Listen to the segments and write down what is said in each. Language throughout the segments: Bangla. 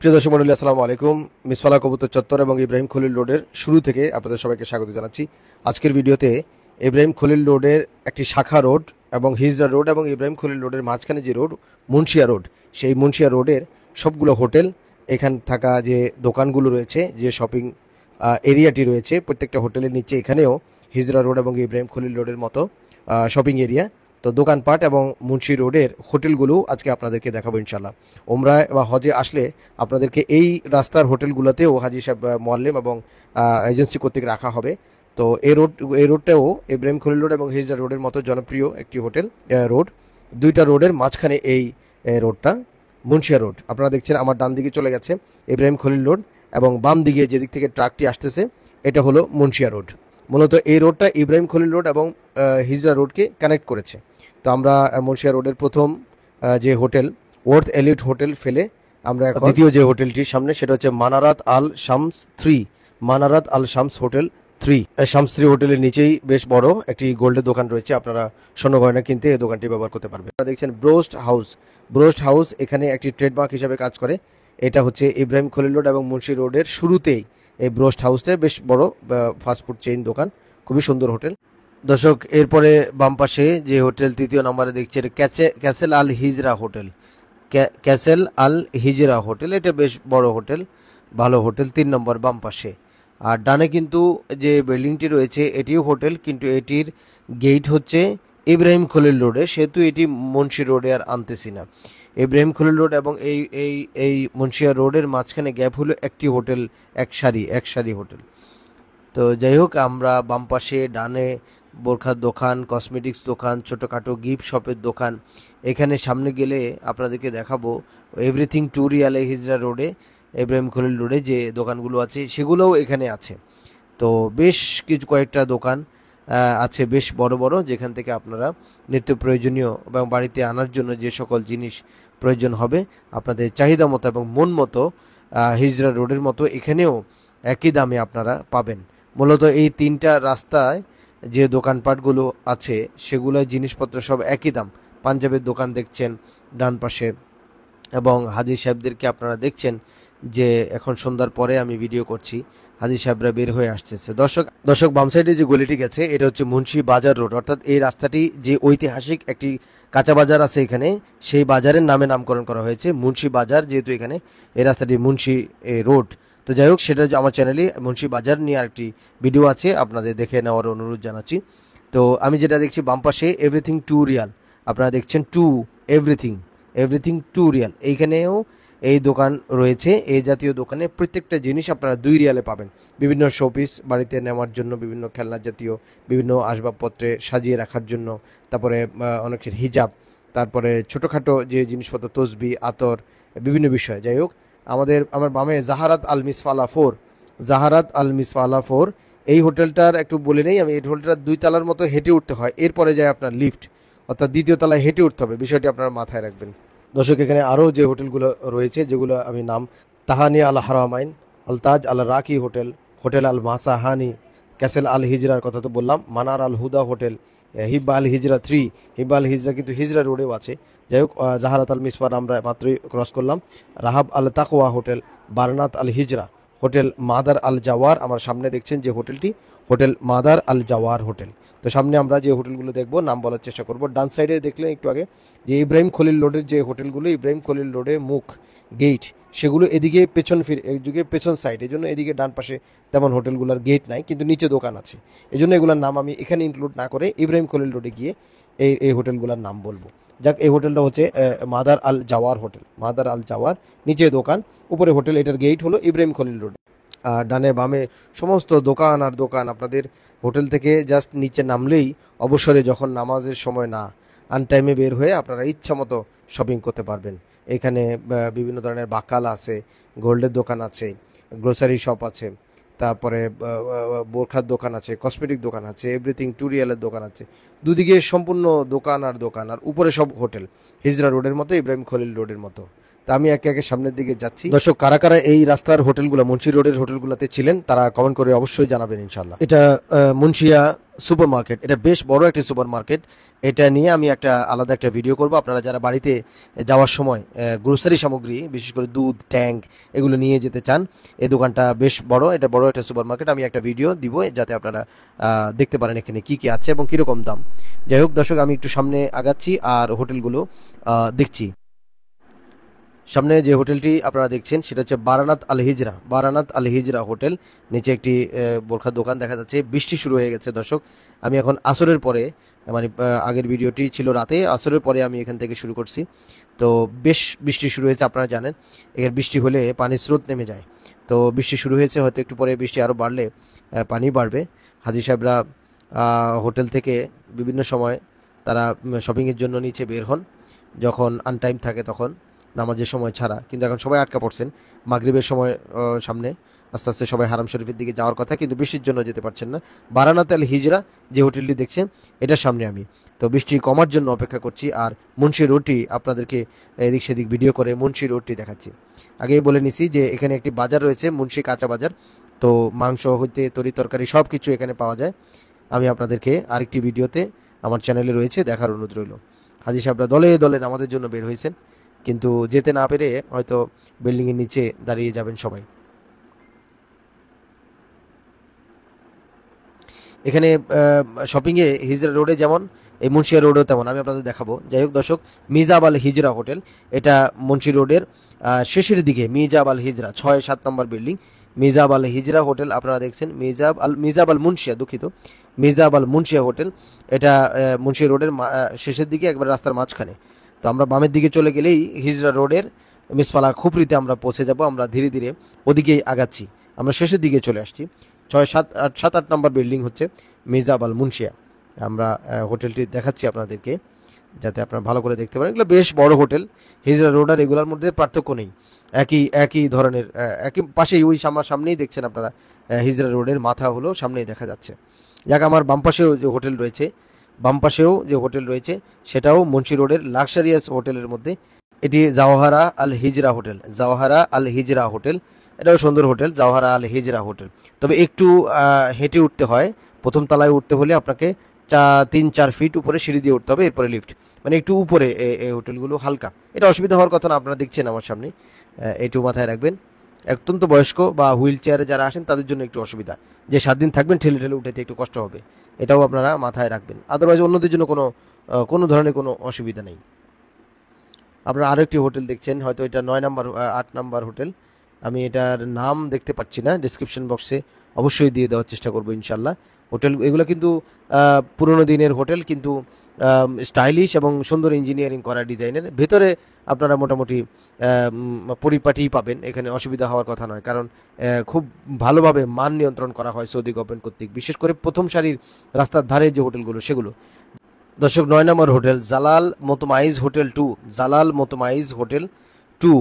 প্রিয় দর্শক মণ্ডলী, আসসালামু আলাইকুম। মিসফালা কবুতর চত্বর এবং ইব্রাহিম খলিল রোডের শুরু থেকে আপনাদের সবাইকে স্বাগত জানাচ্ছি। আজকের ভিডিওতে ইব্রাহিম খলিল রোডের একটি শাখা রোড এবং হিজরা রোড এবং ইব্রাহিম খলিল রোডের মাঝখানে যে রোড মুন্সিয়া রোড, সেই মুন্সিয়া রোডের সবগুলো হোটেল, এখান থাকা যে দোকানগুলো রয়েছে, যে শপিং এরিয়াটি রয়েছে, প্রত্যেকটা হোটেলের নিচে এখানেও হিজরা রোড এবং ইব্রাহিম খলিল রোডের মতো শপিং এরিয়া, তো দোকানপাট এবং মুন্সি রোডের হোটেলগুলো আজকে আপনাদেরকে দেখাবো ইনশাল্লাহ। ওমরায় বা হজে আসলে আপনাদেরকে এই রাস্তার হোটেলগুলোতেও হাজি সাহেব মোয়াল্লেম এবং এজেন্সি কর্তৃক রাখা হবে। তো এই রোডটাও ইব্রাহিম খলিল রোড এবং হিজরা রোডের মতো জনপ্রিয় একটি হোটেল রোড। দুইটা রোডের মাঝখানে এই রোডটা মুন্সিয়া রোড। আপনারা দেখছেন আমার ডান দিকে চলে গেছে ইব্রাহিম খলিল রোড এবং বাম দিকে যেদিক থেকে ট্রাকটি আসতেছে এটা হলো মুন্সিয়া রোড। মূলত এই রোডটা ইব্রাহিম খলিল রোড এবং হিজরা রোডকে কানেক্ট করেছে। তো আমরা মুন্সিয়া রোডের প্রথম যে হোটেল ওয়ার্থ এলিট হোটেল ফেলে আমরা দ্বিতীয় যে হোটেলটির সামনে, সেটা হচ্ছে মানারাত আল শামস 3, মানারাত আল শামস হোটেল 3। শামস 3 হোটেলের নিচেই বেশ বড় একটি গোল্ডের দোকান রয়েছে, আপনারা স্বর্ণ গয়না কিনতে এই দোকানটি ব্যবহার করতে পারবেন। আপনারা দেখছেন ব্রোস্ট হাউস। ব্রোস্ট হাউস এখানে একটি ট্রেডমার্ক হিসাবে কাজ করে। এটা হচ্ছে ইব্রাহিম খলিল রোড এবং মুন্সি রোডের শুরুতেই এই ব্রোস্ট হাউসটা বেশ বড় ফাস্টফুড চেইন দোকান, খুবই সুন্দর হোটেল। দর্শক, এরপরে বাম পাশে যে হোটেল তৃতীয় নম্বরে দেখছে ক্যাসেল আল হিজরা হোটেল। ক্যাসেল আল হিজরা হোটেল, এটা বেশ বড় হোটেল, ভালো হোটেল, 3 নম্বর বাম পাশে। আর ডানে কিন্তু যে বিল্ডিংটি রয়েছে এটিও হোটেল, কিন্তু এটির গেট হচ্ছে ইব্রাহিম খলিল রোডে, সেহেতু এটি মুন্সি রোডে আর আনতেছি না। ইব্রাহিম খলিল রোড এবং এই মুন্সিয়া রোডের মাঝখানে গ্যাপ হলো একটি হোটেল, এক সারি হোটেল। তো যাই হোক, আমরা বাম পাশে ডানে বোরখার দোকান, কসমেটিক্স দোকান, ছোটোখাটো গিফট শপের দোকান, এখানে সামনে গেলে আপনাদেরকে দেখাবো এভরিথিং টু রিয়ালে হিজরা রোডে, ইব্রাহিম খলিল রোডে যে দোকানগুলো আছে সেগুলোও এখানে আছে। তো বেশ কয়েকটা দোকান আছে বেশ বড় বড়, যেখান থেকে আপনারা নিত্য প্রয়োজনীয় এবং বাড়িতে আনার জন্য যে সকল জিনিস প্রয়োজন হবে আপনাদের চাহিদা মতো এবং মন মতো হিজরা রোডের মতো এখানেও একই দামে আপনারা পাবেন। মূলত এই 3টা রাস্তায় যে দোকানপাটগুলো আছে সেগুলোর জিনিসপত্র সব একই দাম। পাঞ্জাবের দোকান দেখছেন ডান পাশে, এবং হাজি সাহেবদেরকে আপনারা দেখছেন যে এখন সন্ধ্যার পরে আমি ভিডিও করছি, হাজি সাহেবরা বের হয়ে আসতেছে। দর্শক বাম সাইডে যে গলিটি গেছে এটা হচ্ছে মুন্সি বাজার রোড, অর্থাৎ এই রাস্তাটি যে ঐতিহাসিক একটি কাঁচা বাজার আছে এখানে, সেই বাজারের নামে নামকরণ করা হয়েছে মুন্সি বাজার, যেহেতু এখানে এই রাস্তাটি মুন্সি রোড। তো যাই হোক, সেটা আমার চ্যানেলে মুন্সি বাজার নিয়ে আরেকটি ভিডিও আছে, আপনাদের দেখে নেওয়ার অনুরোধ জানাচ্ছি। তো আমি যেটা দেখছি বাম পাশে এভরিথিং টু রিয়াল, আপনারা দেখছেন এভরিথিং টু রিয়াল, এইখানেও এই দোকান রয়েছে। এই জাতীয় দোকানে প্রত্যেকটা জিনিস আপনারা 2 রিয়ালে পাবেন। বিভিন্ন শোপিস বাড়িতে নেওয়ার জন্য, বিভিন্ন খেলনা জাতীয় বিভিন্ন আসবাবপত্রে সাজিয়ে রাখার জন্য, তারপরে অনেকের হিজাব, তারপরে ছোটোখাটো যে জিনিসপত্র, তসবি, আতর, বিভিন্ন বিষয়। যাই হোক, আমার বামে জাহারাত আল মিসফালা 4, এই হোটেলটার একটু বলে নেই আমি। এই হোটেলটার 2 তলার মতো হেঁটে উঠতে হয়, এরপরে যায় আপনার লিফট, অর্থাৎ 2য় তলায় হেঁটে উঠতে হবে, বিষয়টি আপনারা মাথায় রাখবেন। দর্শক, এখানে আরও যে হোটেলগুলো রয়েছে যেগুলো আমি নাম, তাহানি আল হারামাইন, আলতাজ আল রাকি হোটেল, হোটেল আল মাসাহানি, ক্যাসেল আল হিজরার কথা তো বললাম, মানার আল হুদা হোটেল, হিব্বা আল হিজরা 3, হিব্বা আল হিজরা কিন্তু হিজরা রোডেও আছে। যাই হোক, জাহারাত আল মিসফার আমরা মাত্রই ক্রস করলাম। রাহাব আল তাকওয়া হোটেল, বারনাত আল হিজরা হোটেল, মাদার আল জাওয়ার, আমার সামনে দেখছেন যে হোটেলটি, হোটেল মাদার আল জাওয়ার হোটেল। তো সামনে আমরা যে হোটেলগুলো দেখবো নাম বলার চেষ্টা করব। ডান সাইডে দেখলেন একটু আগে যে ইব্রাহিম খলিল রোডের যে হোটেলগুলো, ইব্রাহিম খলিল রোডে মুখ গেট, সেগুলো এদিকে পেছন সাইড, এই জন্য এদিকে ডান পাশে তেমন হোটেলগুলোর গেট নাই, কিন্তু নিচে দোকান আছে। এই জন্য এগুলোর নাম আমি এখানে ইনক্লুড না করে ইব্রাহিম খলিল রোডে গিয়ে এই হোটেলগুলোর নাম বলবো। যাক, এই হোটেলটা হচ্ছে মাদার আল জাওয়ার হোটেল, মাদার আল জাওয়ার, নিচে দোকান, উপরে হোটেল, এটার গেট হলো ইব্রাহিম খলিল রোড। আর ডানে বামে সমস্ত দোকান আর দোকান। আপনাদের হোটেল থেকে জাস্ট নিচে নামলেই অবসরে, যখন নামাজের সময় না, আনটাইমে বের হয়ে আপনারা ইচ্ছা মতো শপিং করতে পারবেন। এখানে বিভিন্ন ধরনের বাকাল আছে, গোল্ডের দোকান আছে, গ্রোসারি শপ আছে, তারপরে বোরখার দোকান আছে, কসমেটিক দোকান আছে, এভরিথিং টু রিয়ালের দোকান আছে, দুদিকে সম্পূর্ণ দোকান আর উপরে সব হোটেল, হিজরা রোডের মতো, ইব্রাহিম খলিল রোডের মতো। তো আমি একে একে সামনের দিকে যাচ্ছি। দর্শক, কারা কারা এই রাস্তার হোটেলগুলো, মুন্সি রোডের হোটেলগুলোতে ছিলেন তারা কমেন্ট করে অবশ্যই জানাবেন ইনশাল্লাহ। এটা মুন্সিয়া সুপার মার্কেট, এটা বেশ বড় একটি সুপার মার্কেট। এটা নিয়ে আমি আলাদা একটা ভিডিও করব। আপনারা যারা বাড়িতে যাওয়ার সময় গ্রোসারি সামগ্রী, বিশেষ করে দুধ, ট্যাঙ্ক এগুলো নিয়ে যেতে চান, এই দোকানটা বেশ বড়, এটা বড় একটা সুপার মার্কেট। আমি একটা ভিডিও দিব যাতে আপনারা দেখতে পারেন এখানে কি কি আছে এবং কীরকম দাম। যাই হোক দর্শক, আমি একটু সামনে আগাচ্ছি আর হোটেলগুলো দেখছি। সামনে যে হোটেলটি আপনারা দেখছেন সেটা হচ্ছে বারানাত আল হিজরা, বারানাত আল হিজরা হোটেল। নিচে একটি বোরখার দোকান দেখা যাচ্ছে। বৃষ্টি শুরু হয়ে গেছে দর্শক। আমি এখন আসরের পরে, মানে আগের ভিডিওটি ছিল রাতে, আসরের পরে আমি এখান থেকে শুরু করছি। তো বেশ বৃষ্টি শুরু হয়েছে, আপনারা জানেন এর বৃষ্টি হলে পানির স্রোত নেমে যায়। তো বৃষ্টি শুরু হয়েছে, হয়তো একটু পরে বৃষ্টি আরও বাড়লে পানি বাড়বে। হাজি সাহেবরা হোটেল থেকে বিভিন্ন সময় তারা শপিংয়ের জন্য নিচে বের হন, যখন আনটাইম থাকে তখন, নামাজের সময় ছাড়া। কিন্তু এখন সবাই আটকা পড়ছেন মাগরিবের সময়, সামনে আস্তে আস্তে সবাই হারাম শরীফের দিকে যাওয়ার কথা, কিন্তু বৃষ্টির জন্য যেতে পারছেন না। বারানাত আল হিজরা যে হোটেলটি দেখছেন এটার সামনে আমি, তো বৃষ্টি কমার জন্য অপেক্ষা করছি। আর মুন্সি রোডটি আপনাদেরকে এদিক সেদিক ভিডিও করে মুন্সি রোডটি দেখাচ্ছি। আগেই বলে নিছি যে এখানে একটি বাজার রয়েছে, মুন্সি কাঁচা বাজার। তো মাংস হইতে তরি তরকারি সব কিছু এখানে পাওয়া যায়। আমি আপনাদেরকে আরেকটি ভিডিওতে আমার চ্যানেলে রয়েছে, দেখার অনুরোধ রইল। হাজি সাহেবরা দলে দলে নামাজের জন্য বের হয়েছেন, কিন্তু যেতে না পেরে হয়তো বিল্ডিংয়ের নিচে দাঁড়িয়ে যাবেন সবাই। এখানে শপিংয়ে হিজরা রোডে যেমন, এই মুন্সিয়া রোডেও তেমন আমি আপনাদের দেখাবো। যাই হোক দর্শক, মিজাব আল হিজরা হোটেল, এটা মুন্সি রোডের শেষের দিকে মিজাব আল হিজরা 6-7 নম্বর বিল্ডিং, মিজাব আল হিজরা হোটেল আপনারা দেখছেন। মিজাব আল মুন্সিয়া, দুঃখিত, মিজাব আল মুন্সিয়া হোটেল। এটা মুন্সি রোডের শেষের দিকে, একবার রাস্তার মাঝখানে। তো আমরা বামের দিকে চলে গেলেই হিজরা রোডের মিসফালা খুপরিতে আমরা পৌঁছে যাব। আমরা ধীরে ধীরে ওদিকেই আগাচ্ছি, আমরা শেষের দিকে চলে আসছি। 6-7-8 নম্বর বিল্ডিং হচ্ছে মিজাব আল মুন্সিয়া। আমরা হোটেলটি দেখাচ্ছি আপনাদেরকে যাতে আপনারা ভালো করে দেখতে পারেন। এগুলো বেশ বড় হোটেল। হিজরা রোড আর এগুলোর মধ্যে পার্থক্য নেই, একই ধরনের, একই পাশেই, ওই সামনেই দেখছেন আপনারা হিজরা রোডের মাথা হলো সামনেই দেখা যাচ্ছে। যাক, আমার বাম পাশেও যে হোটেল রয়েছে সেটাও মুন্সি রোডের লাক্সারিয়াস হোটেলের মধ্যে। এটি জাওহারা আল হিজরা হোটেল, জাওহারা আল হিজরা হোটেল। এটাও সুন্দর হোটেল, জাওহারা আল হিজরা হোটেল। তবে একটু হেঁটে উঠতে হয়, প্রথম তলায় উঠতে হলে আপনাকে 3-4 ফিট উপরে সিঁড়ি দিয়ে উঠতে হবে, এরপরে লিফট, মানে একটু উপরে এই হোটেলগুলো হালকা। এটা অসুবিধা হওয়ার কথা না, আপনারা দেখছেন আমার সামনে। এইটু মাথায় রাখবেন, অত্যন্ত বয়স্ক বা হুইল চেয়ারে যারা আসেন তাদের জন্য একটু অসুবিধা, যে 7 দিন থাকবেন ঠেলে ঠেলে উঠাতে একটু কষ্ট হবে, এটাও আপনারা মাথায় রাখবেন। আদারওয়াইজ অন্যদের জন্য কোনো ধরনের কোনো অসুবিধা নেই। আপনারা আরও একটি হোটেল দেখছেন, হয়তো এটা 8 নম্বর হোটেল। আমি এটার নাম দেখতে পাচ্ছি না, ডিসক্রিপশন বক্সে অবশ্যই দিয়ে দেওয়ার চেষ্টা করবো ইনশাল্লাহ। হোটেল এগুলো কিন্তু পুরনো দিনের হোটেল, কিন্তু স্টাইলিশ এবং সুন্দর ইঞ্জিনিয়ারিং করা ডিজাইনের। ভেতরে আপনারা মোটামুটি পরিপাটি পাবেন, এখানে অসুবিধা হওয়ার কথা নয়, কারণ খুব ভালোভাবে মান নিয়ন্ত্রণ করা হয় সৌদি গভর্নমেন্ট কর্তৃক, বিশেষ করে প্রথম সারির রাস্তার ধারে যে হোটেলগুলো সেগুলো। দর্শক, 9 নম্বর hotel Jalal Motmaiz hotel 2, Jalal Motmaiz hotel 2।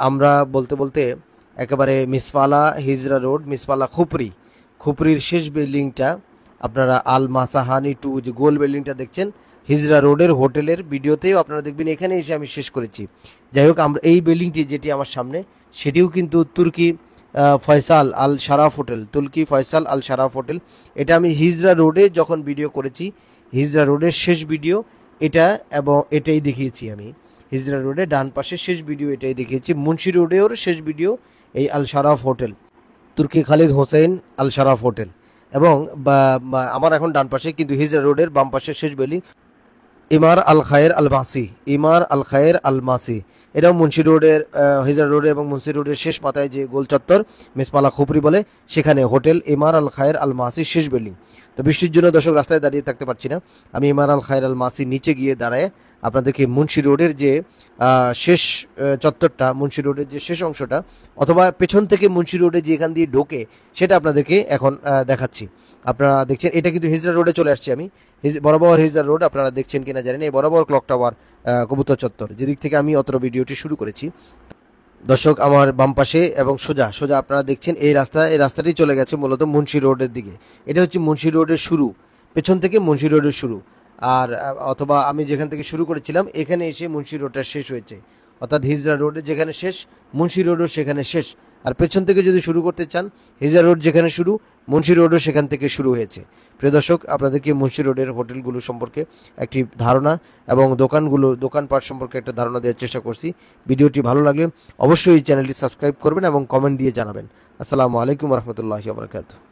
আমরা বলতে বলতে একেবারে মিসফালা হিজরা রোড, মিসফালা খুপরির শেষ বিল্ডিংটা আপনারা আল মাসাহানি 2 যে গোল বিল্ডিংটা দেখছেন হিজরা রোডের হোটেলের ভিডিওতেও আপনারা দেখবেন, এখানে এসে আমি শেষ করেছি। যাই হোক, আমরা এই বিল্ডিংটি যেটি আমার সামনে সেটিও কিন্তু তুর্কি ফয়সাল আল শারাফ হোটেল, তুর্কি ফয়সাল আল শারাফ হোটেল। এটা আমি হিজরা রোডে যখন ভিডিও করেছি, হিজরা রোডের শেষ ভিডিও এটা, এবং এটাই দেখিয়েছি আমি। হিজরা রোডে ডান পাশে শেষ ভিডিও এটাই দেখিয়েছি। মুন্সি রোডেও শেষ ভিডিও এই আল শারাফ হোটেল, তুর্কি খালিদ হোসেন আল শারাফ হোটেল। এবং আমার এখন ডান পাশে, কিন্তু হিজরা রোডের বাম পাশে শেষ বিল্ডিং ইমার আল খায়ের আল মাসি, ইমার আল খায়ের আল মাসি। এটাও মুন্সি রোডের, হিজরা রোডে এবং মুন্সি রোডের শেষ মাথায় যে গোল চত্বর মিসপালা খুপরি বলে, সেখানে হোটেল ইমার আল খায়ের আল মাসি শেষ বিল্ডিং। তো বৃষ্টির জন্য দর্শক রাস্তায় দাঁড়িয়ে থাকতে পারছি না, আমি ইমার আল খায়ের আল মাসি নিচে গিয়ে দাঁড়ায় আপনাদেরকে মুন্সি রোডের যে শেষ চত্বরটা, মুন্সি রোডের যে শেষ অংশটা, অথবা পেছন থেকে মুন্সি রোডে যে এখান দিয়ে ঢোকে সেটা আপনাদেরকে এখন দেখাচ্ছি। আপনারা দেখছেন এটা কিন্তু হিজরা রোডে চলে আসছি আমি, বরাবর হিজরা রোড আপনারা দেখছেন কিনা জানেন, এই বরাবর ক্লক টাওয়ার, কবুতর চত্বর, যেদিক থেকে আমি অত ভিডিওটি শুরু করেছি। দর্শক, আমার বাম পাশে এবং সোজা আপনারা দেখছেন এই রাস্তাটি চলে গেছে মূলত মুন্সি রোডের দিকে। এটা হচ্ছে মুন্সি রোডের শুরু, পেছন থেকে মুন্সি রোডের শুরু। আর অথবা আমি যেখান থেকে শুরু করেছিলাম এখানে এসে মুন্সি রোডটা শেষ হয়েছে, অর্থাৎ হিজরা রোডে যেখানে শেষ মুন্সি রোডও সেখানে শেষ। আর পেছন থেকে যদি শুরু করতে চান, হিজরা রোড যেখানে শুরু মুন্সি রোডও সেখান থেকে শুরু হয়েছে। প্রিয় দর্শক, আপনাদেরকে মুন্সি রোডের হোটেলগুলো সম্পর্কে একটি ধারণা এবং দোকানপাট সম্পর্কে একটা ধারণা দেওয়ার চেষ্টা করছি। ভিডিওটি ভালো লাগলে অবশ্যই এই চ্যানেলটি সাবস্ক্রাইব করবেন এবং কমেন্ট দিয়ে জানাবেন। আসসালামু আলাইকুম রহমতুল্লাহি ওয়া বারাকাতুহু।